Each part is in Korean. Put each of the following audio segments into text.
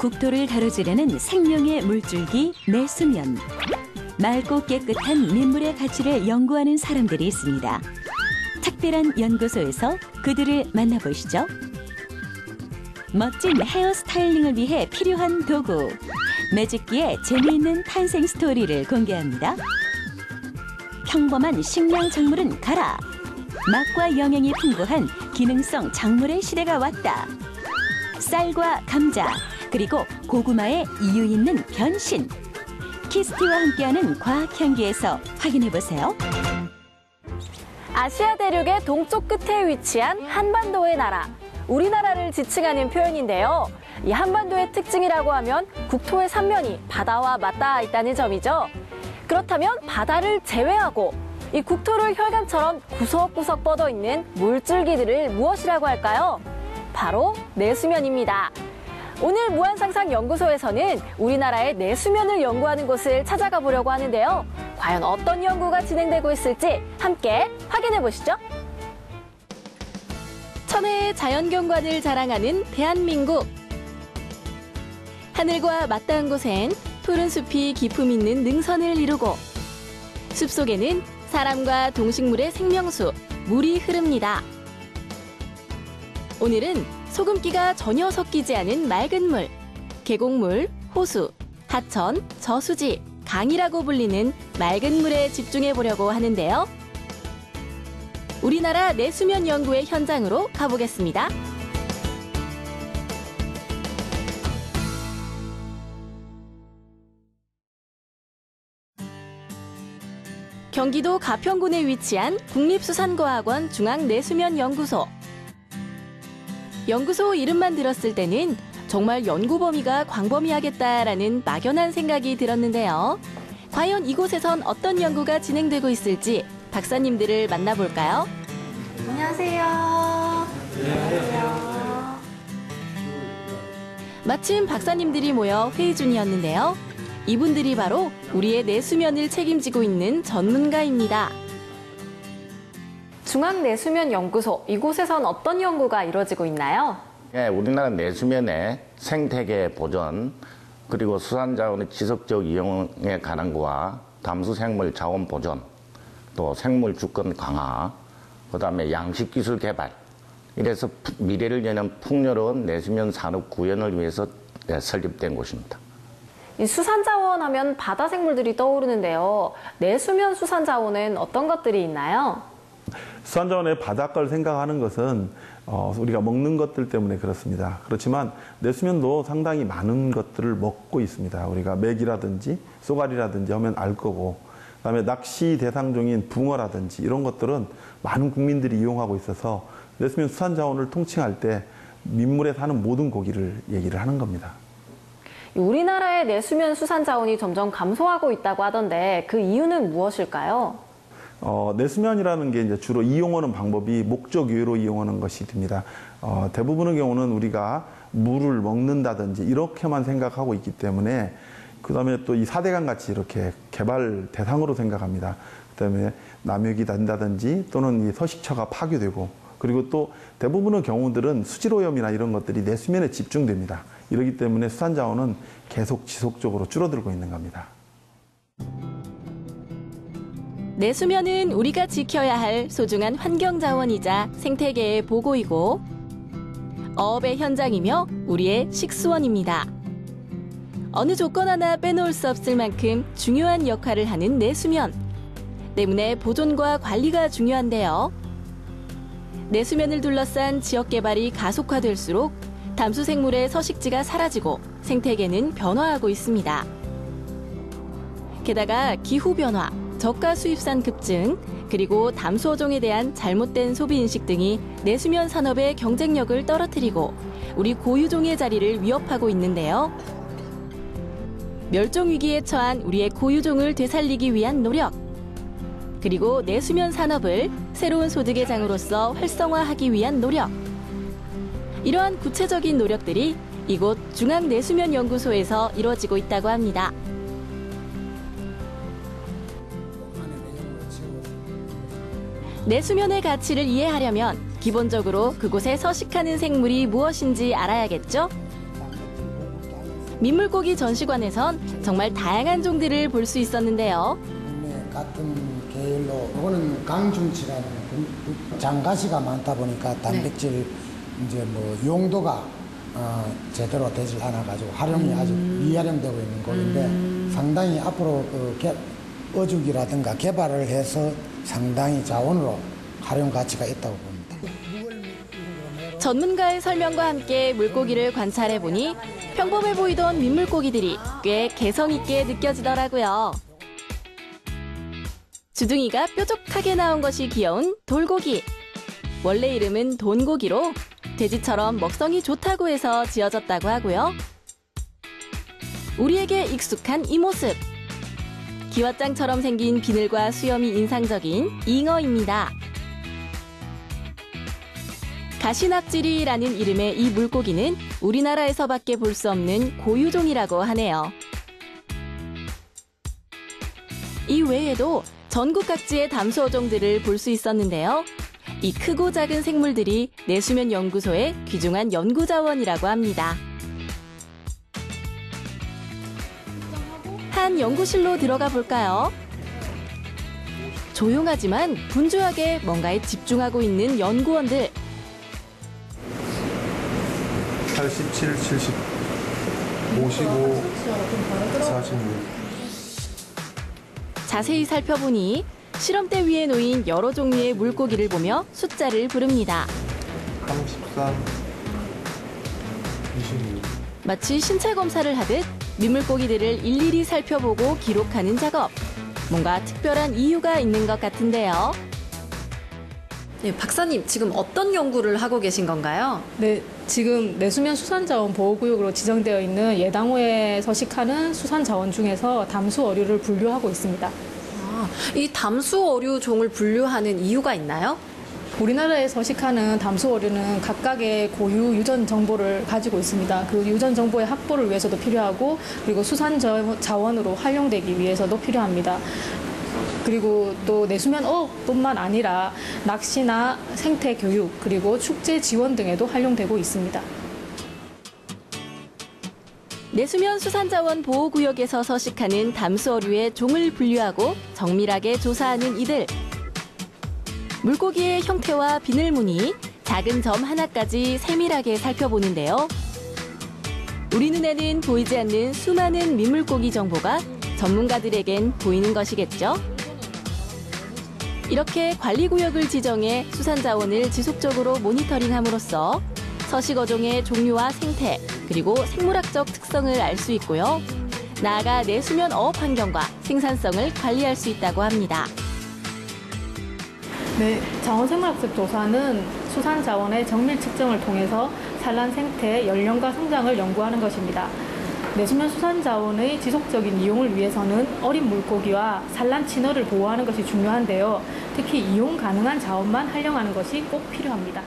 국토를 가로지르는 생명의 물줄기 내수면. 맑고 깨끗한 민물의 가치를 연구하는 사람들이 있습니다. 특별한 연구소에서 그들을 만나보시죠. 멋진 헤어 스타일링을 위해 필요한 도구, 매직기의 재미있는 탄생 스토리를 공개합니다. 평범한 식량 작물은 가라. 맛과 영양이 풍부한 기능성 작물의 시대가 왔다. 쌀과 감자, 그리고 고구마의 이유 있는 변신. 키스티와 함께하는 과학 향기에서 확인해보세요. 아시아 대륙의 동쪽 끝에 위치한 한반도의 나라. 우리나라를 지칭하는 표현인데요. 이 한반도의 특징이라고 하면 국토의 삼면이 바다와 맞닿아 있다는 점이죠. 그렇다면 바다를 제외하고 이 국토를 혈관처럼 구석구석 뻗어 있는 물줄기들을 무엇이라고 할까요? 바로 내수면입니다. 오늘 무한상상연구소에서는 우리나라의 내수면을 연구하는 곳을 찾아가 보려고 하는데요. 과연 어떤 연구가 진행되고 있을지 함께 확인해 보시죠. 천혜의 자연경관을 자랑하는 대한민국. 하늘과 맞닿은 곳엔 푸른 숲이 기품 있는 능선을 이루고 숲속에는 사람과 동식물의 생명수, 물이 흐릅니다. 오늘은 소금기가 전혀 섞이지 않은 맑은 물, 계곡물, 호수, 하천, 저수지, 강이라고 불리는 맑은 물에 집중해 보려고 하는데요. 우리나라 내수면 연구의 현장으로 가보겠습니다. 경기도 가평군에 위치한 국립수산과학원 중앙내수면연구소. 연구소 이름만 들었을 때는 정말 연구 범위가 광범위하겠다라는 막연한 생각이 들었는데요. 과연 이곳에선 어떤 연구가 진행되고 있을지 박사님들을 만나볼까요? 안녕하세요. 안녕하세요. 마침 박사님들이 모여 회의 중이었는데요. 이분들이 바로 우리의 내수면을 책임지고 있는 전문가입니다. 중앙내수면연구소, 이곳에선 어떤 연구가 이루어지고 있나요? 네, 우리나라 내수면의 생태계 보존, 그리고 수산자원의 지속적 이용에 관한 거와 담수생물 자원 보존, 또 생물 주권 강화, 그다음에 양식기술 개발, 이래서 미래를 여는 풍요로운 내수면 산업 구현을 위해서 설립된 곳입니다. 이 수산자원 하면 바다 생물들이 떠오르는데요. 내수면 수산자원은 어떤 것들이 있나요? 수산자원의 바닷가를 생각하는 것은 우리가 먹는 것들 때문에 그렇습니다. 그렇지만 내수면도 상당히 많은 것들을 먹고 있습니다. 우리가 맥이라든지 쏘가리라든지 하면 알 거고, 그다음에 낚시 대상종인 붕어라든지 이런 것들은 많은 국민들이 이용하고 있어서 내수면 수산자원을 통칭할 때 민물에 사는 모든 고기를 얘기를 하는 겁니다. 우리나라의 내수면 수산자원이 점점 감소하고 있다고 하던데 그 이유는 무엇일까요? 내수면이라는 게 이제 주로 이용하는 방법이 목적 외로 이용하는 것이 됩니다. 대부분의 경우는 우리가 물을 먹는다든지 이렇게만 생각하고 있기 때문에, 그 다음에 또 이 사대강 같이 이렇게 개발 대상으로 생각합니다. 그 다음에 남획이 된다든지 또는 이 서식처가 파괴되고, 그리고 또 대부분의 경우들은 수질오염이나 이런 것들이 내수면에 집중됩니다. 이렇기 때문에 수산자원은 계속 지속적으로 줄어들고 있는 겁니다. 내수면은 우리가 지켜야 할 소중한 환경자원이자 생태계의 보고이고 어업의 현장이며 우리의 식수원입니다. 어느 조건 하나 빼놓을 수 없을 만큼 중요한 역할을 하는 내수면. 때문에 보존과 관리가 중요한데요. 내수면을 둘러싼 지역개발이 가속화될수록 담수생물의 서식지가 사라지고 생태계는 변화하고 있습니다. 게다가 기후변화, 저가 수입산 급증, 그리고 담수어종에 대한 잘못된 소비인식 등이 내수면 산업의 경쟁력을 떨어뜨리고 우리 고유종의 자리를 위협하고 있는데요. 멸종위기에 처한 우리의 고유종을 되살리기 위한 노력, 그리고 내수면 산업을 새로운 소득의 장으로서 활성화하기 위한 노력. 이러한 구체적인 노력들이 이곳 중앙내수면연구소에서 이루어지고 있다고 합니다. 내수면의 가치를 이해하려면 기본적으로 그곳에 서식하는 생물이 무엇인지 알아야겠죠? 민물고기 전시관에선 정말 다양한 종들을 볼 수 있었는데요. 같은 계열로 이거는 강중치라는 장가시가 많다 보니까 단백질 이제 뭐 용도가 제대로 되질 않아 가지고 활용이 아직 미활용되고 있는 고기인데 상당히 앞으로 어죽이라든가 개발을 해서 상당히 자원으로 활용 가치가 있다고 봅니다. 전문가의 설명과 함께 물고기를 관찰해 보니 평범해 보이던 민물고기들이 꽤 개성 있게 느껴지더라고요. 주둥이가 뾰족하게 나온 것이 귀여운 돌고기. 원래 이름은 돈고기로 돼지처럼 먹성이 좋다고 해서 지어졌다고 하고요. 우리에게 익숙한 이 모습. 기왓장처럼 생긴 비늘과 수염이 인상적인 잉어입니다. 가시낙지리라는 이름의 이 물고기는 우리나라에서밖에 볼 수 없는 고유종이라고 하네요. 이 외에도 전국 각지의 담수어종들을 볼 수 있었는데요. 이 크고 작은 생물들이 내수면 연구소의 귀중한 연구자원이라고 합니다. 한 연구실로 들어가 볼까요? 조용하지만 분주하게 뭔가에 집중하고 있는 연구원들. 87, 70, 55, 46. 자세히 살펴보니 실험대 위에 놓인 여러 종류의 물고기를 보며 숫자를 부릅니다. 33, 26. 마치 신체 검사를 하듯 민물고기들을 일일이 살펴보고 기록하는 작업. 뭔가 특별한 이유가 있는 것 같은데요. 네, 박사님, 지금 어떤 연구를 하고 계신 건가요? 네, 지금 내수면 수산자원 보호구역으로 지정되어 있는 예당호에 서식하는 수산자원 중에서 담수어류를 분류하고 있습니다. 이 담수어류 종을 분류하는 이유가 있나요? 우리나라에 서식하는 담수어류는 각각의 고유 유전 정보를 가지고 있습니다. 그 유전 정보의 확보를 위해서도 필요하고 그리고 수산자원으로 활용되기 위해서도 필요합니다. 그리고 또 내수면 어업뿐만 아니라 낚시나 생태 교육 그리고 축제 지원 등에도 활용되고 있습니다. 내수면 수산자원 보호구역에서 서식하는 담수어류의 종을 분류하고 정밀하게 조사하는 이들. 물고기의 형태와 비늘무늬, 작은 점 하나까지 세밀하게 살펴보는데요. 우리 눈에는 보이지 않는 수많은 민물고기 정보가 전문가들에겐 보이는 것이겠죠. 이렇게 관리구역을 지정해 수산자원을 지속적으로 모니터링함으로써 서식어종의 종류와 생태, 그리고 생물학적 특성을 알 수 있고요. 나아가 내수면 어업 환경과 생산성을 관리할 수 있다고 합니다. 네, 자원생물학적 조사는 수산자원의 정밀 측정을 통해서 산란 생태, 연령과 성장을 연구하는 것입니다. 내수면 수산자원의 지속적인 이용을 위해서는 어린 물고기와 산란 친어를 보호하는 것이 중요한데요. 특히 이용 가능한 자원만 활용하는 것이 꼭 필요합니다.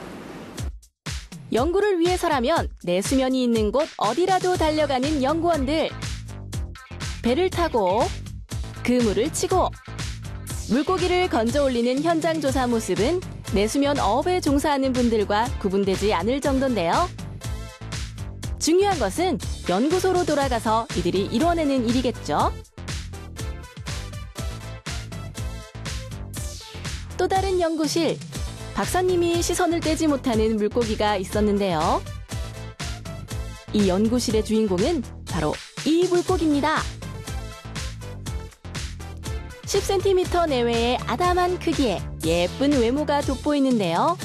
연구를 위해서라면 내수면이 있는 곳 어디라도 달려가는 연구원들. 배를 타고 그물을 치고 물고기를 건져 올리는 현장 조사 모습은 내수면 어업에 종사하는 분들과 구분되지 않을 정도인데요. 중요한 것은 연구소로 돌아가서 이들이 이뤄내는 일이겠죠. 또 다른 연구실, 박사님이 시선을 떼지 못하는 물고기가 있었는데요. 이 연구실의 주인공은 바로 이 물고기입니다. 10cm 내외의 아담한 크기에 예쁜 외모가 돋보이는데요.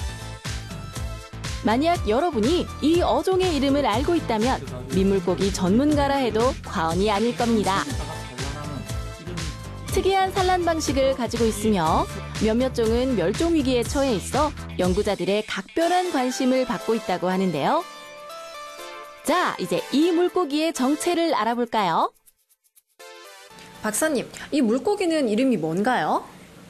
만약 여러분이 이 어종의 이름을 알고 있다면 민물고기 전문가라 해도 과언이 아닐 겁니다. 특이한 산란 방식을 가지고 있으며 몇몇 종은 멸종 위기에 처해 있어 연구자들의 각별한 관심을 받고 있다고 하는데요. 자, 이제 이 물고기의 정체를 알아볼까요? 박사님, 이 물고기는 이름이 뭔가요?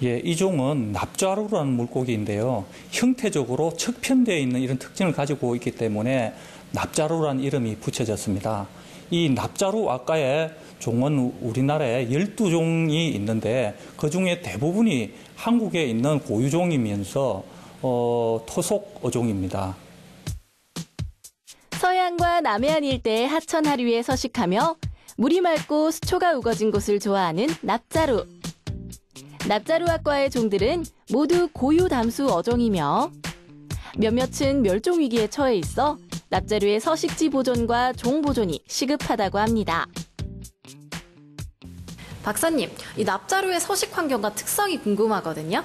예, 이 종은 납자루라는 물고기인데요. 형태적으로 측편되어 있는 이런 특징을 가지고 있기 때문에 납자루라는 이름이 붙여졌습니다. 이 납자루 아까의 종은 우리나라에 12종이 있는데 그중에 대부분이 한국에 있는 고유종이면서 토속 어종입니다. 서해안 서해안과 남해안 일대의 하천 하류에 서식하며 물이 맑고 수초가 우거진 곳을 좋아하는 납자루. 납자루학과의 종들은 모두 고유 담수 어종이며 몇몇은 멸종 위기에 처해 있어 납자루의 서식지 보존과 종 보존이 시급하다고 합니다. 박사님, 이 납자루의 서식 환경과 특성이 궁금하거든요.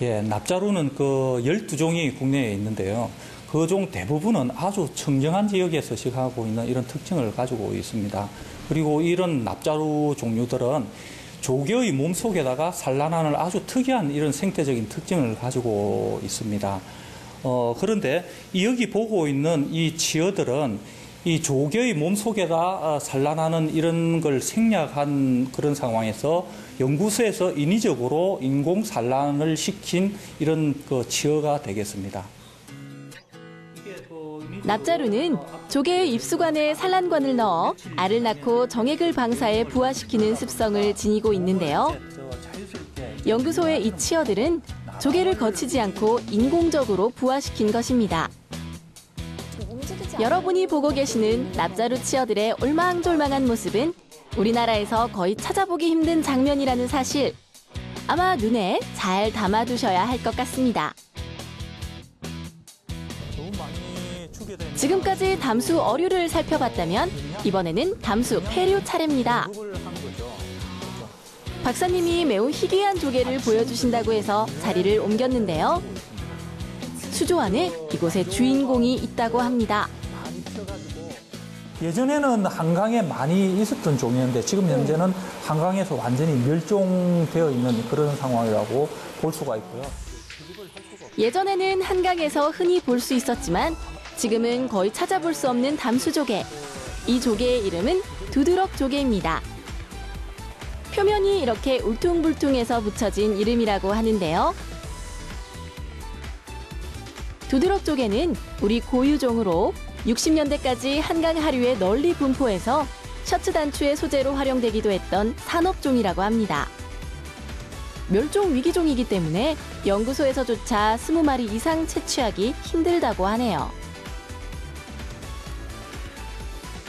예, 납자루는 그 12종이 국내에 있는데요. 그 종 대부분은 아주 청정한 지역에 서식하고 있는 이런 특징을 가지고 있습니다. 그리고 이런 납자루 종류들은 조개의 몸속에다가 산란하는 아주 특이한 이런 생태적인 특징을 가지고 있습니다. 그런데 여기 보고 있는 이 치어들은 이 조개의 몸속에다 산란하는 이런 걸 생략한 그런 상황에서 연구소에서 인위적으로 인공 산란을 시킨 이런 그 치어가 되겠습니다. 납자루는 조개의 입수관에 산란관을 넣어 알을 낳고 정액을 방사해 부화시키는 습성을 지니고 있는데요. 연구소의 이 치어들은 조개를 거치지 않고 인공적으로 부화시킨 것입니다. 여러분이 보고 계시는 납자루 치어들의 올망졸망한 모습은 우리나라에서 거의 찾아보기 힘든 장면이라는 사실, 아마 눈에 잘 담아두셔야 할 것 같습니다. 지금까지 담수 어류를 살펴봤다면 이번에는 담수 폐류 차례입니다. 박사님이 매우 희귀한 조개를 보여주신다고 해서 자리를 옮겼는데요. 수조 안에 이곳에 주인공이 있다고 합니다. 예전에는 한강에 많이 있었던 종이었는데 지금 현재는 한강에서 완전히 멸종되어 있는 그런 상황이라고 볼 수가 있고요. 예전에는 한강에서 흔히 볼 수 있었지만 지금은 거의 찾아볼 수 없는 담수조개. 이 조개의 이름은 두드럭 조개입니다. 표면이 이렇게 울퉁불퉁해서 붙여진 이름이라고 하는데요. 두드럭 조개는 우리 고유종으로 60년대까지 한강 하류에 널리 분포해서 셔츠 단추의 소재로 활용되기도 했던 산업종이라고 합니다. 멸종 위기종이기 때문에 연구소에서조차 20마리 이상 채취하기 힘들다고 하네요.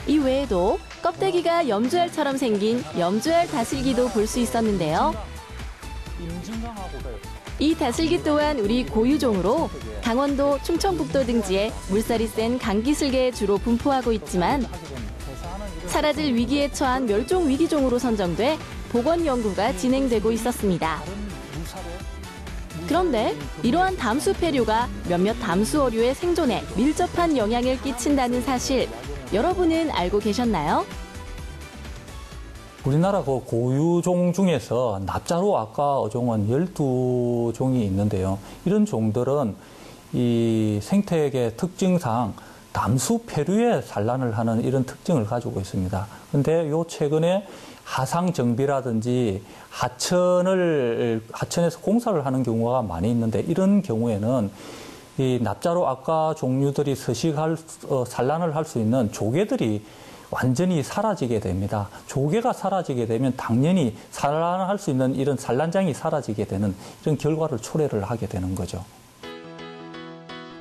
이 외에도 껍데기가 염주알처럼 생긴 염주알 다슬기도 볼 수 있었는데요. 이 다슬기 또한 우리 고유종으로 강원도, 충청북도 등지에 물살이 센 강기슭에 주로 분포하고 있지만 사라질 위기에 처한 멸종 위기종으로 선정돼 복원 연구가 진행되고 있었습니다. 그런데 이러한 담수 폐류가 몇몇 담수 어류의 생존에 밀접한 영향을 끼친다는 사실, 여러분은 알고 계셨나요? 우리나라 그 고유종 중에서 납자루 아까 어종은 12종이 있는데요. 이런 종들은 이 생태계 특징상 담수 폐류에 산란을 하는 이런 특징을 가지고 있습니다. 그런데 요 최근에 하상 정비라든지 하천에서 공사를 하는 경우가 많이 있는데 이런 경우에는 이 납자루 아까 종류들이 산란을 할 수 있는 조개들이 완전히 사라지게 됩니다. 조개가 사라지게 되면 당연히 산란할 수 있는 이런 산란장이 사라지게 되는 이런 결과를 초래를 하게 되는 거죠.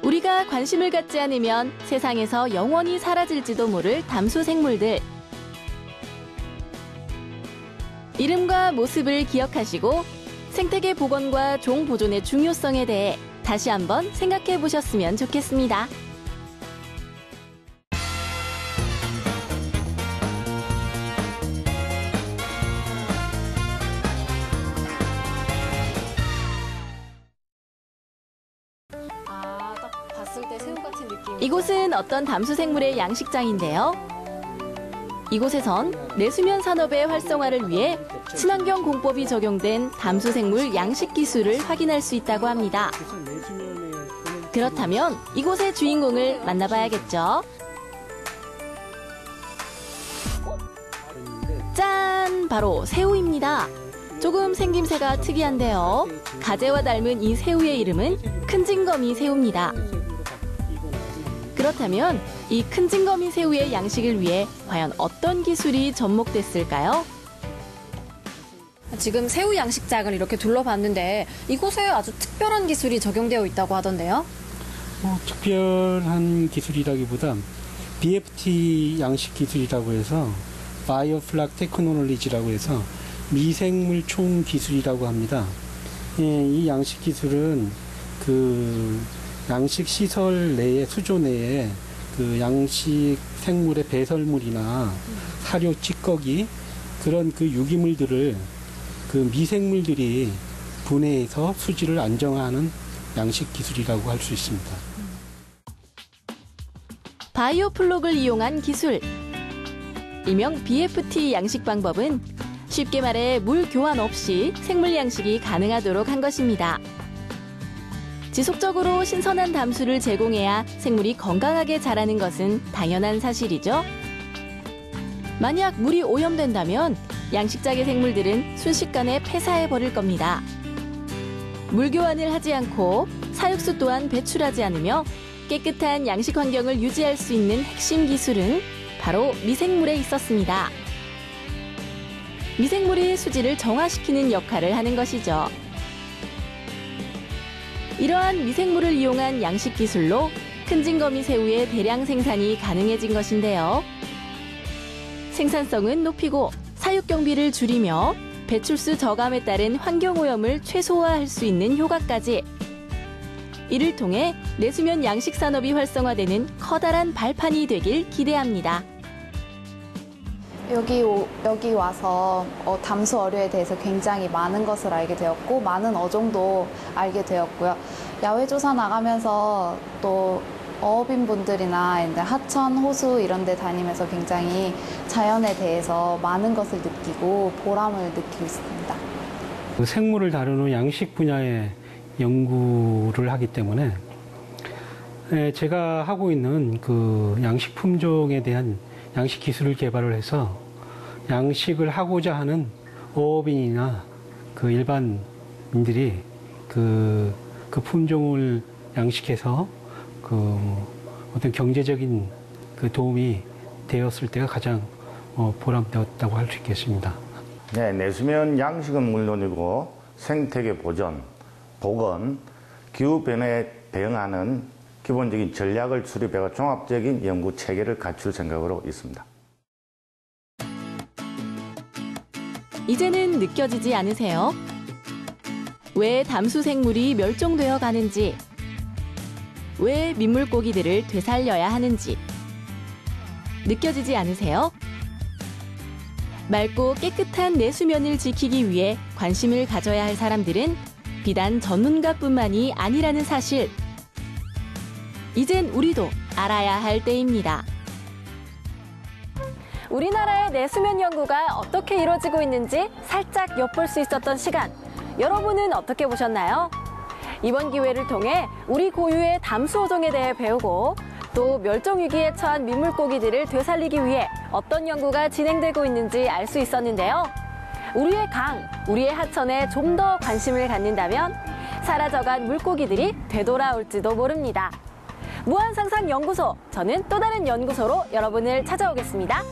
우리가 관심을 갖지 않으면 세상에서 영원히 사라질지도 모를 담수 생물들. 이름과 모습을 기억하시고 생태계 복원과 종 보존의 중요성에 대해 다시 한번 생각해 보셨으면 좋겠습니다. 딱 봤을 때 새우 같은 느낌. 이곳은 어떤 담수 생물의 양식장인데요. 이곳에선 내수면 산업의 활성화를 위해 친환경 공법이 적용된 담수 생물 양식 기술을 확인할 수 있다고 합니다. 그렇다면 이곳의 주인공을 만나봐야겠죠. 짠! 바로 새우입니다. 조금 생김새가 특이한데요. 가재와 닮은 이 새우의 이름은 큰징거미 새우입니다. 그렇다면 이 큰징거미 새우의 양식을 위해 과연 어떤 기술이 접목됐을까요? 지금 새우 양식장을 이렇게 둘러봤는데 이곳에 아주 특별한 기술이 적용되어 있다고 하던데요. 특별한 기술이라기보다 BFT 양식 기술이라고 해서 바이오플락 테크놀로지라고 해서 미생물 총 기술이라고 합니다. 이 양식 기술은 그 양식 시설 내에 수조 내에 그 양식 생물의 배설물이나 사료 찌꺼기 그런 그 유기물들을 그 미생물들이 분해해서 수질을 안정화하는 양식 기술이라고 할 수 있습니다. 바이오플록을 이용한 기술. 일명 BFT 양식 방법은 쉽게 말해 물 교환 없이 생물 양식이 가능하도록 한 것입니다. 지속적으로 신선한 담수를 제공해야 생물이 건강하게 자라는 것은 당연한 사실이죠. 만약 물이 오염된다면 양식장의 생물들은 순식간에 폐사해버릴 겁니다. 물 교환을 하지 않고 사육수 또한 배출하지 않으며 깨끗한 양식 환경을 유지할 수 있는 핵심 기술은 바로 미생물에 있었습니다. 미생물이 수질을 정화시키는 역할을 하는 것이죠. 이러한 미생물을 이용한 양식 기술로 큰징거미 새우의 대량 생산이 가능해진 것인데요. 생산성은 높이고 사육 경비를 줄이며 배출수 저감에 따른 환경오염을 최소화할 수 있는 효과까지. 이를 통해 내수면 양식 산업이 활성화되는 커다란 발판이 되길 기대합니다. 여기 와서 담수 어류에 대해서 굉장히 많은 것을 알게 되었고 많은 어종도 알게 되었고요. 야외 조사 나가면서 또 어업인분들이나 하천, 호수 이런 데 다니면서 굉장히 자연에 대해서 많은 것을 느끼고 보람을 느끼고 있습니다. 생물을 다루는 양식 분야의 연구를 하기 때문에 제가 하고 있는 그 양식 품종에 대한 양식 기술을 개발을 해서 양식을 하고자 하는 어업인이나 그 일반인들이 그 품종을 양식해서 그 어떤 경제적인 그 도움이 되었을 때가 가장 보람되었다고 할 수 있겠습니다. 네, 내수면 양식은 물론이고 생태계 보전, 보건, 기후 변화에 대응하는 기본적인 전략을 수립해가 종합적인 연구 체계를 갖출 생각으로 있습니다. 이제는 느껴지지 않으세요? 왜 담수 생물이 멸종되어 가는지, 왜 민물고기들을 되살려야 하는지 느껴지지 않으세요? 맑고 깨끗한 내수면을 지키기 위해 관심을 가져야 할 사람들은 비단 전문가뿐만이 아니라는 사실. 이젠 우리도 알아야 할 때입니다. 우리나라의 내수면 연구가 어떻게 이루어지고 있는지 살짝 엿볼 수 있었던 시간. 여러분은 어떻게 보셨나요? 이번 기회를 통해 우리 고유의 담수어종에 대해 배우고 또 멸종위기에 처한 민물고기들을 되살리기 위해 어떤 연구가 진행되고 있는지 알 수 있었는데요. 우리의 강, 우리의 하천에 좀 더 관심을 갖는다면 사라져간 물고기들이 되돌아올지도 모릅니다. 무한상상연구소, 저는 또 다른 연구소로 여러분을 찾아오겠습니다.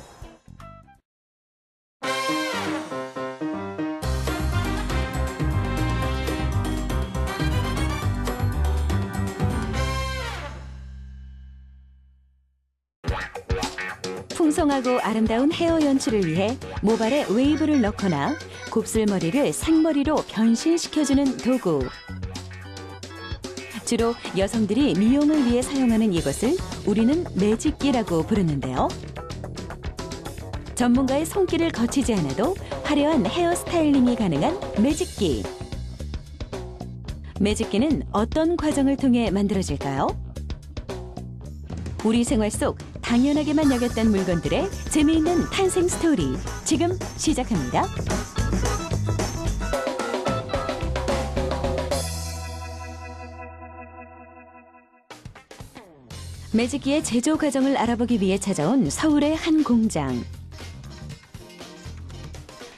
풍성하고 아름다운 헤어 연출을 위해 모발에 웨이브를 넣거나 곱슬머리를 생머리로 변신시켜주는 도구. 주로 여성들이 미용을 위해 사용하는 이것을 우리는 매직기라고 부르는데요. 전문가의 손길을 거치지 않아도 화려한 헤어 스타일링이 가능한 매직기. 매직기는 어떤 과정을 통해 만들어질까요? 우리 생활 속 당연하게만 여겼던 물건들의 재미있는 탄생 스토리 지금 시작합니다. 매직기의 제조 과정을 알아보기 위해 찾아온 서울의 한 공장.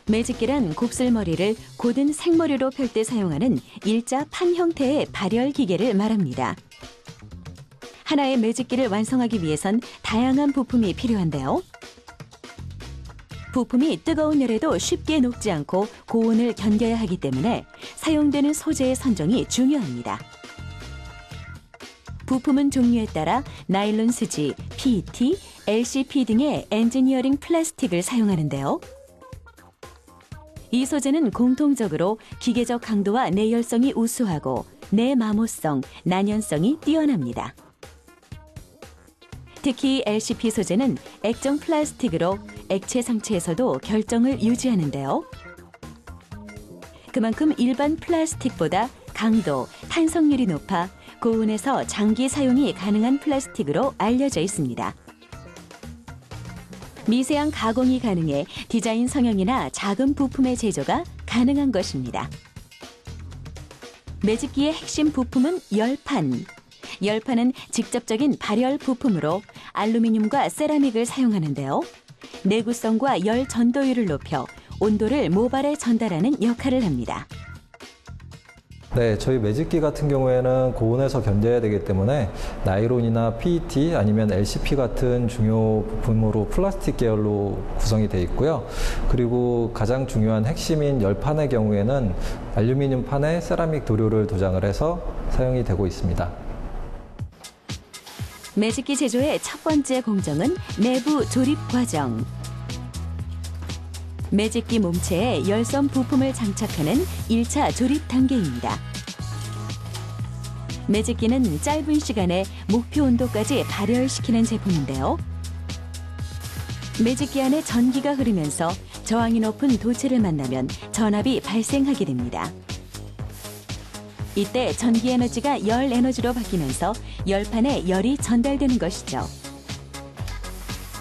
매직기란 곱슬머리를 곧은 생머리로 펼 때 사용하는 일자 판 형태의 발열 기계를 말합니다. 하나의 매직기를 완성하기 위해선 다양한 부품이 필요한데요. 부품이 뜨거운 열에도 쉽게 녹지 않고 고온을 견뎌야 하기 때문에 사용되는 소재의 선정이 중요합니다. 부품은 종류에 따라 나일론 수지, PET, LCP 등의 엔지니어링 플라스틱을 사용하는데요. 이 소재는 공통적으로 기계적 강도와 내열성이 우수하고 내마모성, 난연성이 뛰어납니다. 특히 LCP 소재는 액정 플라스틱으로 액체 상체에서도 결정을 유지하는데요. 그만큼 일반 플라스틱보다 강도, 탄성률이 높아 고온에서 장기 사용이 가능한 플라스틱으로 알려져 있습니다. 미세한 가공이 가능해 디자인 성형이나 작은 부품의 제조가 가능한 것입니다. 매직기의 핵심 부품은 열판. 열판은 직접적인 발열 부품으로 알루미늄과 세라믹을 사용하는데요. 내구성과 열 전도율을 높여 온도를 모발에 전달하는 역할을 합니다. 네, 저희 매직기 같은 경우에는 고온에서 견뎌야 되기 때문에 나일론이나 PET 아니면 LCP 같은 중요 부품으로 플라스틱 계열로 구성이 되어 있고요. 그리고 가장 중요한 핵심인 열판의 경우에는 알루미늄 판에 세라믹 도료를 도장을 해서 사용이 되고 있습니다. 매직기 제조의 첫 번째 공정은 내부 조립 과정. 매직기 몸체에 열선 부품을 장착하는 1차 조립 단계입니다. 매직기는 짧은 시간에 목표 온도까지 발열시키는 제품인데요. 매직기 안에 전기가 흐르면서 저항이 높은 도체를 만나면 전압이 발생하게 됩니다. 이때 전기 에너지가 열 에너지로 바뀌면서 열판에 열이 전달되는 것이죠.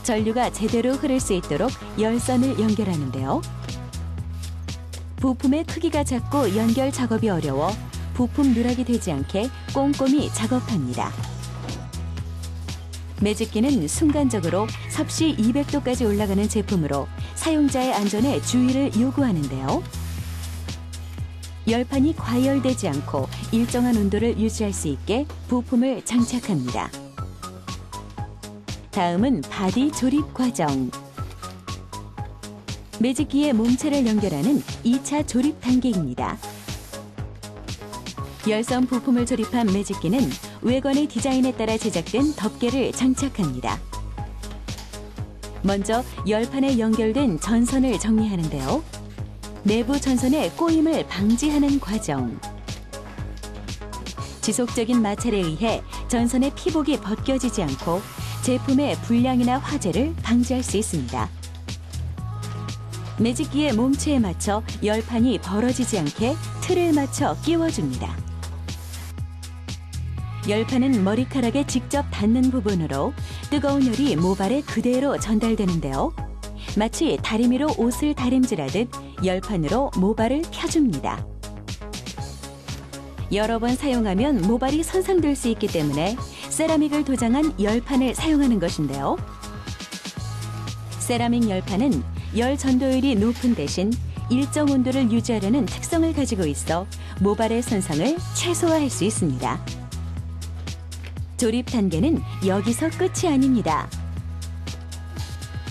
전류가 제대로 흐를 수 있도록 열선을 연결하는데요. 부품의 크기가 작고 연결 작업이 어려워 부품 누락이 되지 않게 꼼꼼히 작업합니다. 매직기는 순간적으로 섭씨 200도까지 올라가는 제품으로 사용자의 안전에 주의를 요구하는데요. 열판이 과열되지 않고 일정한 온도를 유지할 수 있게 부품을 장착합니다. 다음은 바디 조립 과정. 매직기에 몸체를 연결하는 2차 조립 단계입니다. 열선 부품을 조립한 매직기는 외관의 디자인에 따라 제작된 덮개를 장착합니다. 먼저 열판에 연결된 전선을 정리하는데요. 내부 전선의 꼬임을 방지하는 과정. 지속적인 마찰에 의해 전선의 피복이 벗겨지지 않고 제품의 불량이나 화재를 방지할 수 있습니다. 매직기의 몸체에 맞춰 열판이 벌어지지 않게 틀을 맞춰 끼워줍니다. 열판은 머리카락에 직접 닿는 부분으로 뜨거운 열이 모발에 그대로 전달되는데요. 마치 다리미로 옷을 다림질하듯 열판으로 모발을 펴줍니다. 여러 번 사용하면 모발이 손상될 수 있기 때문에 세라믹을 도장한 열판을 사용하는 것인데요. 세라믹 열판은 열 전도율이 높은 대신 일정 온도를 유지하려는 특성을 가지고 있어 모발의 손상을 최소화할 수 있습니다. 조립 단계는 여기서 끝이 아닙니다.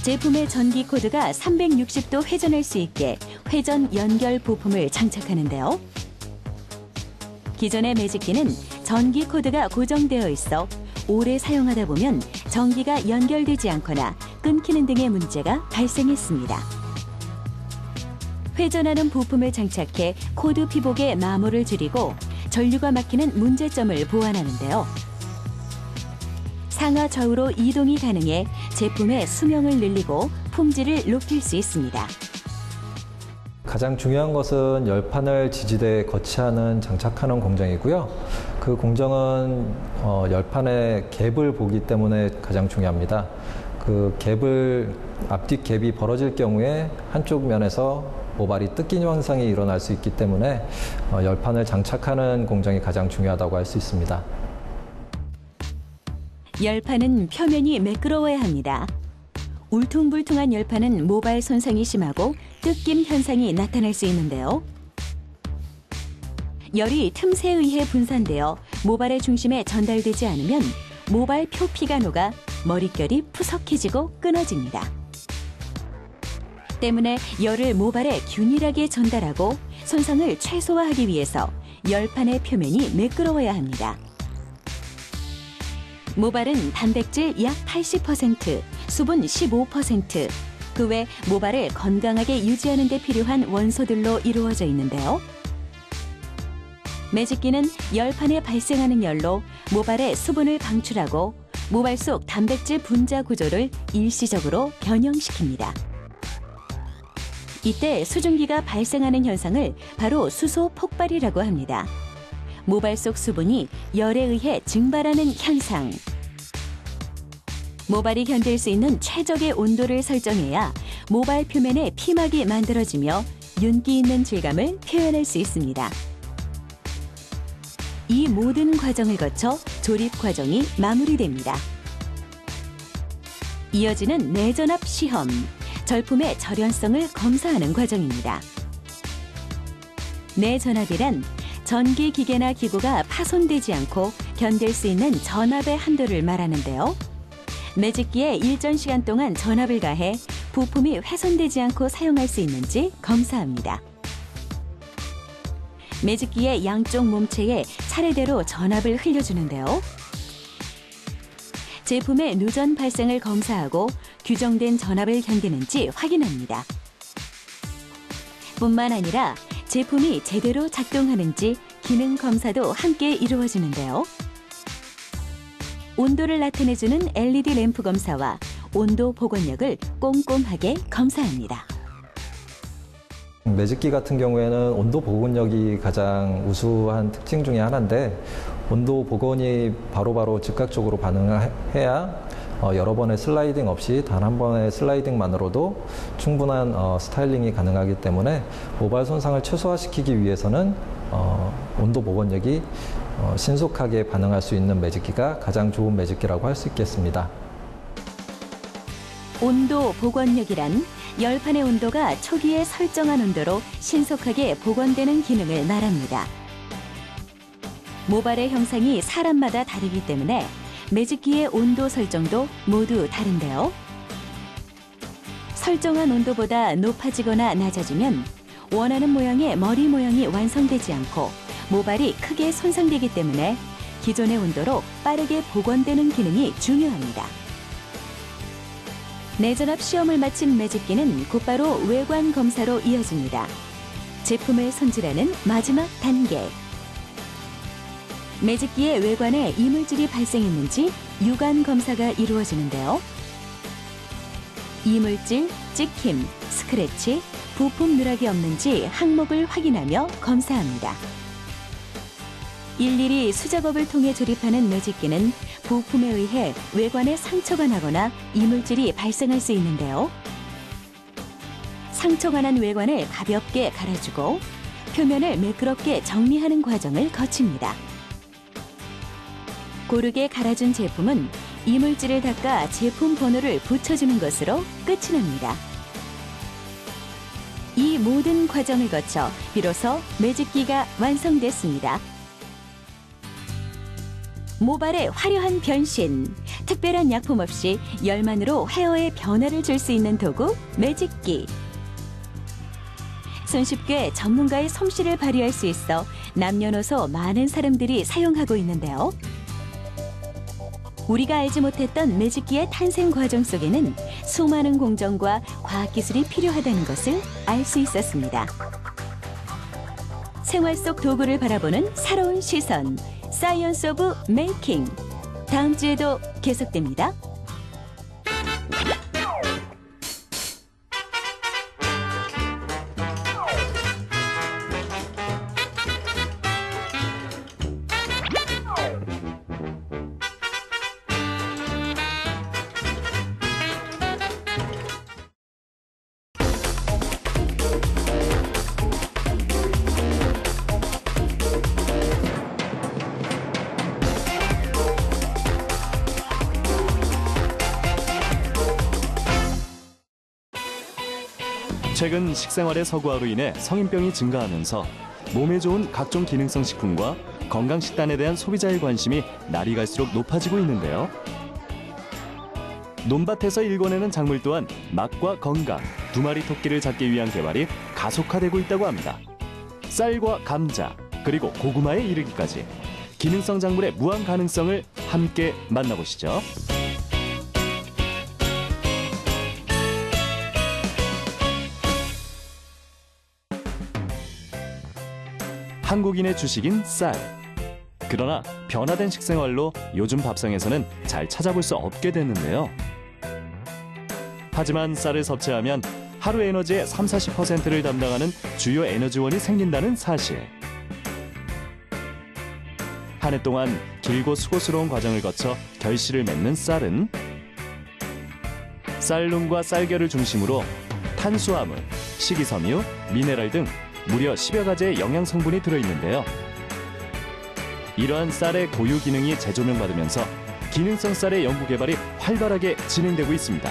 제품의 전기 코드가 360도 회전할 수 있게 회전 연결 부품을 장착하는데요. 기존의 매직기는 전기 코드가 고정되어 있어 오래 사용하다 보면 전기가 연결되지 않거나 끊기는 등의 문제가 발생했습니다. 회전하는 부품을 장착해 코드 피복의 마모를 줄이고 전류가 막히는 문제점을 보완하는데요. 상하 좌우로 이동이 가능해 제품의 수명을 늘리고 품질을 높일 수 있습니다. 가장 중요한 것은 열판을 지지대에 거치하는 장착하는 공정이고요. 그 공정은 열판의 갭을 보기 때문에 가장 중요합니다. 그 갭을 앞뒤 갭이 벌어질 경우에 한쪽 면에서 모발이 뜯긴 현상이 일어날 수 있기 때문에 열판을 장착하는 공정이 가장 중요하다고 할 수 있습니다. 열판은 표면이 매끄러워야 합니다. 울퉁불퉁한 열판은 모발 손상이 심하고 뜯김 현상이 나타날 수 있는데요. 열이 틈새에 의해 분산되어 모발의 중심에 전달되지 않으면 모발 표피가 녹아 머릿결이 푸석해지고 끊어집니다. 때문에 열을 모발에 균일하게 전달하고 손상을 최소화하기 위해서 열판의 표면이 매끄러워야 합니다. 모발은 단백질 약 80%, 수분 15%, 그 외 모발을 건강하게 유지하는 데 필요한 원소들로 이루어져 있는데요. 매직기는 열판에 발생하는 열로 모발의 수분을 방출하고 모발 속 단백질 분자 구조를 일시적으로 변형시킵니다. 이때 수증기가 발생하는 현상을 바로 수소 폭발이라고 합니다. 모발 속 수분이 열에 의해 증발하는 현상. 모발이 견딜 수 있는 최적의 온도를 설정해야 모발 표면에 피막이 만들어지며 윤기 있는 질감을 표현할 수 있습니다. 이 모든 과정을 거쳐 조립 과정이 마무리됩니다. 이어지는 내전압 시험, 절품의 절연성을 검사하는 과정입니다. 내전압이란 전기 기계나 기구가 파손되지 않고 견딜 수 있는 전압의 한도를 말하는데요. 매직기에 일정 시간 동안 전압을 가해 부품이 훼손되지 않고 사용할 수 있는지 검사합니다. 매직기의 양쪽 몸체에 차례대로 전압을 흘려주는데요. 제품의 누전 발생을 검사하고 규정된 전압을 견디는지 확인합니다. 뿐만 아니라 제품이 제대로 작동하는지 기능 검사도 함께 이루어지는데요. 온도를 나타내주는 LED 램프 검사와 온도 복원력을 꼼꼼하게 검사합니다. 매직기 같은 경우에는 온도 복원력이 가장 우수한 특징 중에 하나인데 온도 복원이 바로바로 즉각적으로 반응을 해야 여러 번의 슬라이딩 없이 단 한 번의 슬라이딩만으로도 충분한 스타일링이 가능하기 때문에 모발 손상을 최소화시키기 위해서는 온도 복원력이 신속하게 반응할 수 있는 매직기가 가장 좋은 매직기라고 할 수 있겠습니다. 온도 복원력이란 열판의 온도가 초기에 설정한 온도로 신속하게 복원되는 기능을 말합니다. 모발의 형상이 사람마다 다르기 때문에 매직기의 온도 설정도 모두 다른데요. 설정한 온도보다 높아지거나 낮아지면 원하는 모양의 머리 모양이 완성되지 않고 모발이 크게 손상되기 때문에 기존의 온도로 빠르게 복원되는 기능이 중요합니다. 내전압 시험을 마친 매직기는 곧바로 외관 검사로 이어집니다. 제품을 손질하는 마지막 단계. 매직기의 외관에 이물질이 발생했는지 유관 검사가 이루어지는데요. 이물질, 찍힘, 스크래치, 부품 누락이 없는지 항목을 확인하며 검사합니다. 일일이 수작업을 통해 조립하는 매직기는 부품에 의해 외관에 상처가 나거나 이물질이 발생할 수 있는데요. 상처가 난 외관을 가볍게 갈아주고 표면을 매끄럽게 정리하는 과정을 거칩니다. 고르게 갈아준 제품은 이물질을 닦아 제품 번호를 붙여주는 것으로 끝이 납니다. 이 모든 과정을 거쳐 비로소 매직기가 완성됐습니다. 모발의 화려한 변신, 특별한 약품 없이 열만으로 헤어에 변화를 줄 수 있는 도구 매직기. 손쉽게 전문가의 솜씨를 발휘할 수 있어 남녀노소 많은 사람들이 사용하고 있는데요. 우리가 알지 못했던 매직기의 탄생 과정 속에는 수많은 공정과 과학기술이 필요하다는 것을 알 수 있었습니다. 생활 속 도구를 바라보는 새로운 시선, 사이언스 오브 메이킹. 다음 주에도 계속됩니다. 최근 식생활의 서구화로 인해 성인병이 증가하면서 몸에 좋은 각종 기능성 식품과 건강식단에 대한 소비자의 관심이 날이 갈수록 높아지고 있는데요. 논밭에서 일궈내는 작물 또한 맛과 건강, 두 마리 토끼를 잡기 위한 개발이 가속화되고 있다고 합니다. 쌀과 감자, 그리고 고구마에 이르기까지 기능성 작물의 무한 가능성을 함께 만나보시죠. 한국인의 주식인 쌀. 그러나 변화된 식생활로 요즘 밥상에서는 잘 찾아볼 수 없게 됐는데요. 하지만 쌀을 섭취하면 하루 에너지의 30~40%를 담당하는 주요 에너지원이 생긴다는 사실. 한 해 동안 길고 수고스러운 과정을 거쳐 결실을 맺는 쌀은 쌀lun과 쌀결을 중심으로 탄수화물, 식이섬유, 미네랄 등 무려 10여 가지의 영양 성분이 들어있는데요. 이러한 쌀의 고유 기능이 재조명받으면서 기능성 쌀의 연구 개발이 활발하게 진행되고 있습니다.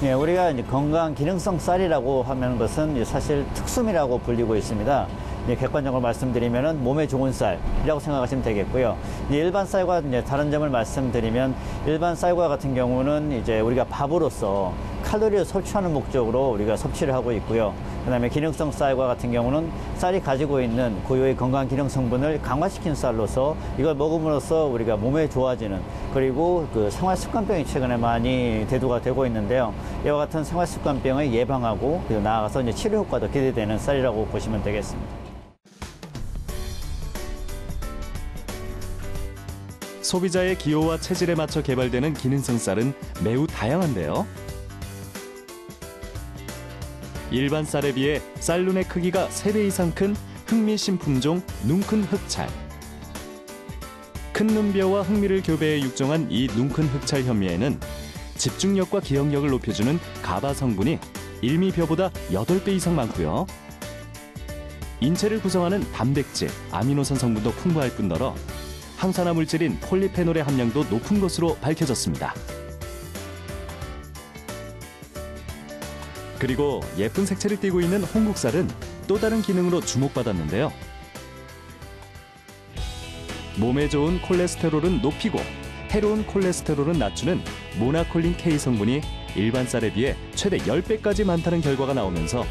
예, 우리가 이제 건강 기능성 쌀이라고 하는 것은 사실 특수미라고 불리고 있습니다. 객관적으로 말씀드리면 몸에 좋은 쌀이라고 생각하시면 되겠고요. 일반 쌀과 다른 점을 말씀드리면 일반 쌀과 같은 경우는 이제 우리가 밥으로서 칼로리를 섭취하는 목적으로 우리가 섭취를 하고 있고요. 그다음에 기능성 쌀과 같은 경우는 쌀이 가지고 있는 고유의 건강 기능 성분을 강화시킨 쌀로서 이걸 먹음으로써 우리가 몸에 좋아지는 그리고 그 생활 습관병이 최근에 많이 대두가 되고 있는데요. 이와 같은 생활 습관병을 예방하고 그리고 나아가서 이제 치료 효과도 기대되는 쌀이라고 보시면 되겠습니다. 소비자의 기호와 체질에 맞춰 개발되는 기능성 쌀은 매우 다양한데요. 일반 쌀에 비해 쌀눈의 크기가 3배 이상 큰 흑미신 품종 눈큰 흑찰. 큰 눈뼈와 흑미를 교배해 육종한 이 눈큰 흑찰 현미에는 집중력과 기억력을 높여주는 가바 성분이 일미벼보다 8배 이상 많고요. 인체를 구성하는 단백질, 아미노산 성분도 풍부할 뿐더러 항산화 물질인 폴리페놀의 함량도 높은 것으로 밝혀졌습니다. 그리고 예쁜 색채를 띠고 있는 홍국쌀은 또 다른 기능으로 주목받았는데요. 몸에 좋은 콜레스테롤은 높이고 해로운 콜레스테롤은 낮추는 모나콜린 K 성분이 일반 쌀에 비해 최대 10배까지 많다는 결과가 나오면서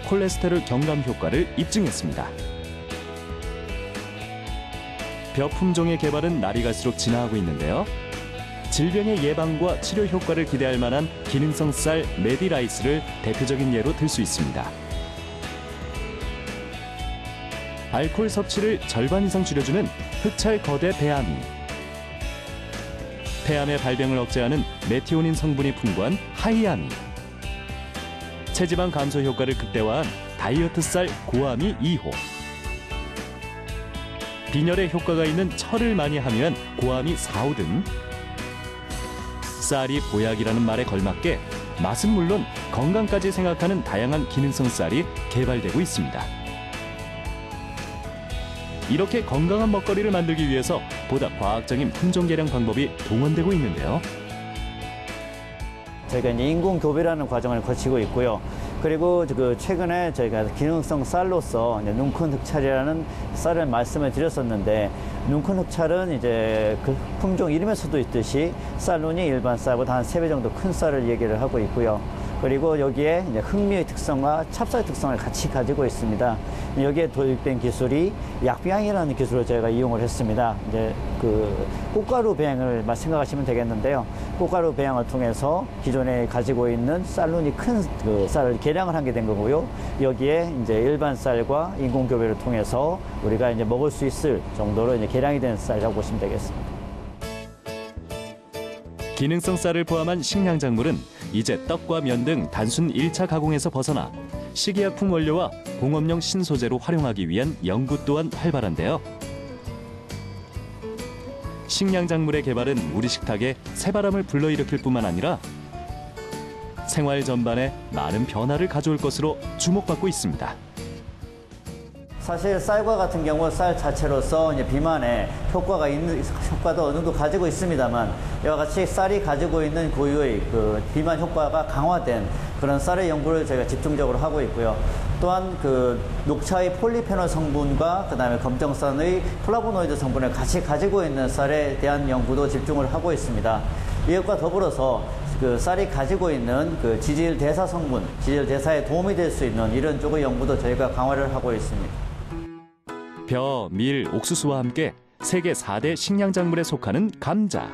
콜레스테롤 경감 효과를 입증했습니다. 벼 품종의 개발은 날이 갈수록 진화하고 있는데요. 질병의 예방과 치료 효과를 기대할 만한 기능성 쌀 메디라이스를 대표적인 예로 들 수 있습니다. 알코올 섭취를 절반 이상 줄여주는 흑찰 거대 배암이, 폐암의 발병을 억제하는 메티오닌 성분이 풍부한 하이암이, 체지방 감소 효과를 극대화한 다이어트 쌀 고아미 2호, 빈혈에 효과가 있는 철을 많이 함유한 고아미 4호 등 쌀이 보약이라는 말에 걸맞게 맛은 물론 건강까지 생각하는 다양한 기능성 쌀이 개발되고 있습니다. 이렇게 건강한 먹거리를 만들기 위해서 보다 과학적인 품종 개량 방법이 동원되고 있는데요. 저희가 이제 인공 교배라는 과정을 거치고 있고요. 그리고 최근에 저희가 기능성 쌀로서 눈큰 흑찰이라는 쌀을 말씀을 드렸었는데, 눈큰 흑찰은 이제 그 품종 이름에서도 있듯이 쌀눈이 일반 쌀보다 한 3배 정도 큰 쌀을 얘기를 하고 있고요. 그리고 여기에 이제 흑미의 특성과 찹쌀의 특성을 같이 가지고 있습니다. 여기에 도입된 기술이 약비향이라는 기술을 저희가 이용을 했습니다. 이제 그 꽃가루 배양을 생각하시면 되겠는데요. 꽃가루 배양을 통해서 기존에 가지고 있는 쌀눈이 큰 그 쌀을 개량을 하게 된 거고요. 여기에 이제 일반 쌀과 인공 교배를 통해서 우리가 이제 먹을 수 있을 정도로 이제 개량이 된 쌀이라고 보시면 되겠습니다. 기능성 쌀을 포함한 식량작물은 이제 떡과 면 등 단순 1차 가공에서 벗어나 식이약품 원료와 공업용 신소재로 활용하기 위한 연구 또한 활발한데요. 식량작물의 개발은 우리 식탁에 새바람을 불러일으킬 뿐만 아니라 생활 전반에 많은 변화를 가져올 것으로 주목받고 있습니다. 사실 쌀과 같은 경우 쌀 자체로서 이제 비만에 효과도 어느 정도 가지고 있습니다만, 이와 같이 쌀이 가지고 있는 고유의 그 비만 효과가 강화된 그런 쌀의 연구를 저희가 집중적으로 하고 있고요. 또한 그 녹차의 폴리페놀 성분과 그다음에 검정쌀의 플라보노이드 성분을 같이 가지고 있는 쌀에 대한 연구도 집중을 하고 있습니다. 이것과 더불어서 그 쌀이 가지고 있는 그 지질 대사 성분, 지질 대사에 도움이 될 수 있는 이런 쪽의 연구도 저희가 강화를 하고 있습니다. 벼, 밀, 옥수수와 함께 세계 4대 식량작물에 속하는 감자.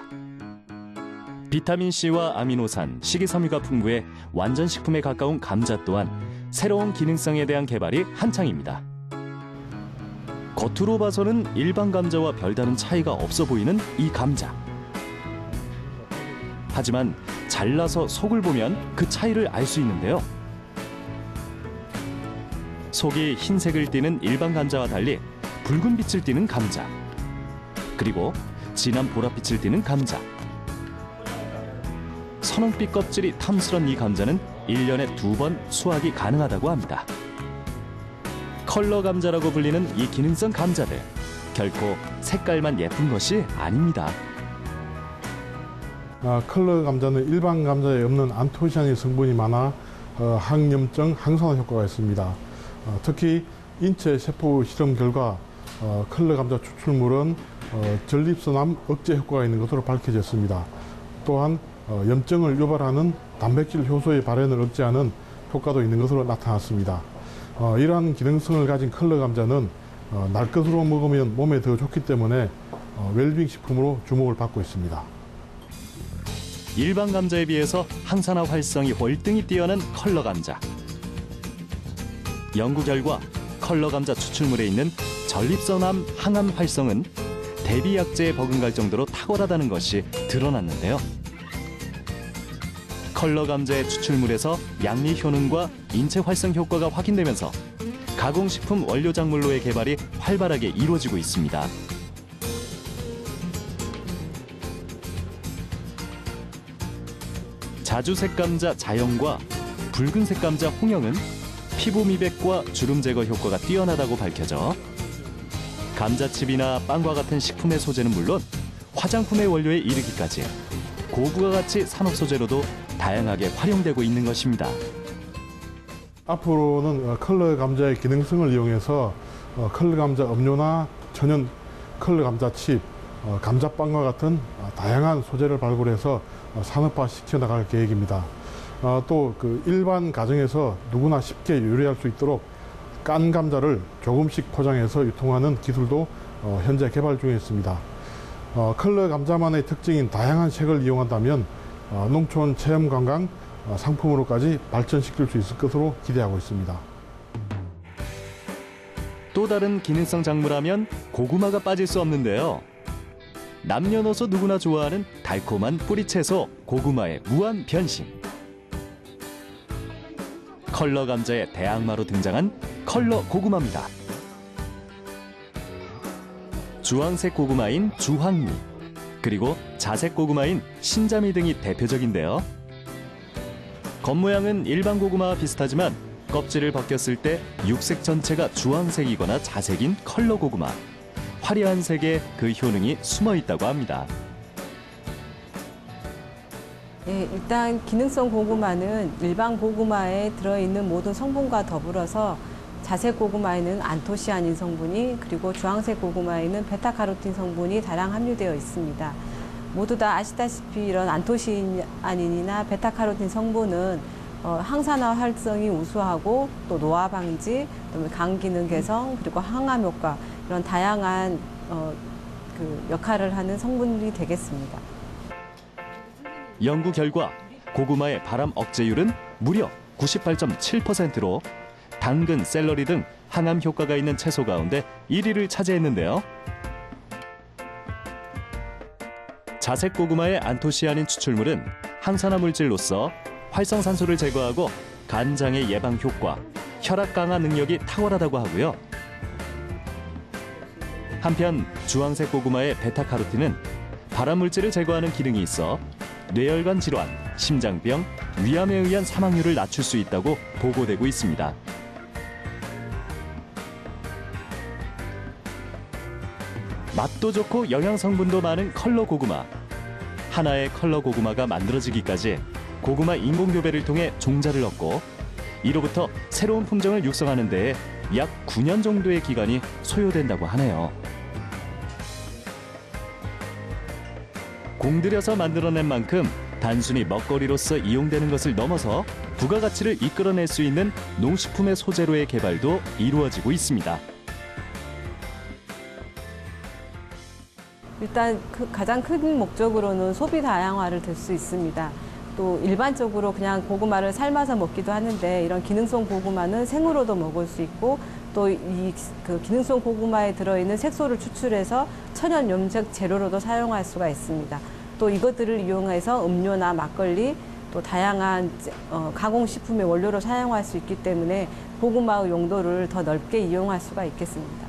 비타민C와 아미노산, 식이섬유가 풍부해 완전식품에 가까운 감자 또한 새로운 기능성에 대한 개발이 한창입니다. 겉으로 봐서는 일반 감자와 별다른 차이가 없어 보이는 이 감자. 하지만 잘라서 속을 보면 그 차이를 알 수 있는데요. 속이 흰색을 띠는 일반 감자와 달리 붉은 빛을 띠는 감자, 그리고 진한 보랏빛을 띠는 감자. 선홍빛 껍질이 탐스런 이 감자는 1년에 2번 수확이 가능하다고 합니다. 컬러 감자라고 불리는 이 기능성 감자들, 결코 색깔만 예쁜 것이 아닙니다. 컬러 감자는 일반 감자에 없는 안토시아닌 성분이 많아 항염증, 항산화 효과가 있습니다. 특히 인체 세포 실험 결과 컬러 감자 추출물은 전립선암 억제 효과가 있는 것으로 밝혀졌습니다. 또한 염증을 유발하는 단백질 효소의 발현을 억제하는 효과도 있는 것으로 나타났습니다. 이러한 기능성을 가진 컬러 감자는 날 것으로 먹으면 몸에 더 좋기 때문에 웰빙 식품으로 주목을 받고 있습니다. 일반 감자에 비해서 항산화 활성이 월등히 뛰어난 컬러 감자. 연구 결과 컬러 감자 추출물에 있는 전립선암 항암 활성은 대비약제에 버금갈 정도로 탁월하다는 것이 드러났는데요. 컬러 감자의 추출물에서 양리 효능과 인체 활성 효과가 확인되면서 가공식품 원료 작물로의 개발이 활발하게 이루어지고 있습니다. 자주색 감자 자영과 붉은색 감자 홍영은 피부 미백과 주름 제거 효과가 뛰어나다고 밝혀져 감자칩이나 빵과 같은 식품의 소재는 물론 화장품의 원료에 이르기까지 고부가가치 산업 소재로도 다양하게 활용되고 있는 것입니다. 앞으로는 컬러 감자의 기능성을 이용해서 컬러 감자 음료나 천연 컬러 감자칩, 감자빵과 같은 다양한 소재를 발굴해서 산업화 시켜나갈 계획입니다. 또 그 일반 가정에서 누구나 쉽게 요리할 수 있도록 깐 감자를 조금씩 포장해서 유통하는 기술도 현재 개발 중에 있습니다. 컬러 감자만의 특징인 다양한 색을 이용한다면 농촌 체험 관광 상품으로까지 발전시킬 수 있을 것으로 기대하고 있습니다. 또 다른 기능성 작물하면 고구마가 빠질 수 없는데요. 남녀노소 누구나 좋아하는 달콤한 뿌리채소 고구마의 무한 변신. 컬러 감자의 대항마로 등장한 컬러 고구마입니다. 주황색 고구마인 주황미, 그리고 자색 고구마인 신자미 등이 대표적인데요. 겉모양은 일반 고구마와 비슷하지만 껍질을 벗겼을 때 육색 전체가 주황색이거나 자색인 컬러 고구마. 화려한 색에 그 효능이 숨어 있다고 합니다. 네, 일단 기능성 고구마는 일반 고구마에 들어있는 모든 성분과 더불어서 자색 고구마에는 안토시아닌 성분이, 그리고 주황색 고구마에는 베타카로틴 성분이 다량 함유되어 있습니다. 모두 다 아시다시피 이런 안토시아닌이나 베타카로틴 성분은 항산화 활성이 우수하고 또 노화 방지, 간 기능 개선, 그리고 항암 효과, 이런 다양한 역할을 하는 성분이 되겠습니다. 연구 결과 고구마의 발암 억제율은 무려 98.7%로 당근, 샐러리 등 항암 효과가 있는 채소 가운데 1위를 차지했는데요. 자색 고구마의 안토시아닌 추출물은 항산화 물질로서 활성산소를 제거하고 간장의 예방 효과, 혈압 강화 능력이 탁월하다고 하고요. 한편 주황색 고구마의 베타카로틴은 발암 물질을 제거하는 기능이 있어 뇌혈관 질환, 심장병, 위암에 의한 사망률을 낮출 수 있다고 보고되고 있습니다. 맛도 좋고 영양 성분도 많은 컬러 고구마. 하나의 컬러 고구마가 만들어지기까지 고구마 인공교배를 통해 종자를 얻고 이로부터 새로운 품종을 육성하는 데에 약 9년 정도의 기간이 소요된다고 하네요. 공들여서 만들어낸 만큼 단순히 먹거리로서 이용되는 것을 넘어서 부가가치를 이끌어낼 수 있는 농식품의 소재로의 개발도 이루어지고 있습니다. 일단 가장 큰 목적으로는 소비 다양화를 될 수 있습니다. 또 일반적으로 그냥 고구마를 삶아서 먹기도 하는데 이런 기능성 고구마는 생으로도 먹을 수 있고 또 이 그 기능성 고구마에 들어있는 색소를 추출해서 천연 염색 재료로도 사용할 수가 있습니다. 또 이것들을 이용해서 음료나 막걸리 또 다양한 가공식품의 원료로 사용할 수 있기 때문에 고구마의 용도를 더 넓게 이용할 수가 있겠습니다.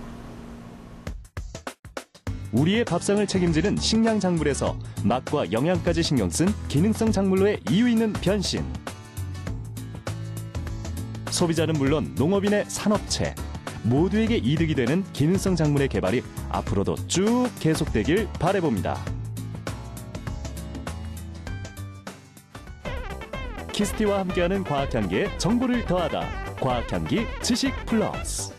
우리의 밥상을 책임지는 식량 작물에서 맛과 영양까지 신경 쓴 기능성 작물로의 이유 있는 변신. 소비자는 물론 농업인의 산업체, 모두에게 이득이 되는 기능성 작물의 개발이 앞으로도 쭉 계속되길 바라봅니다. 키스티와 함께하는 과학향기에 정보를 더하다. 과학향기 지식 플러스.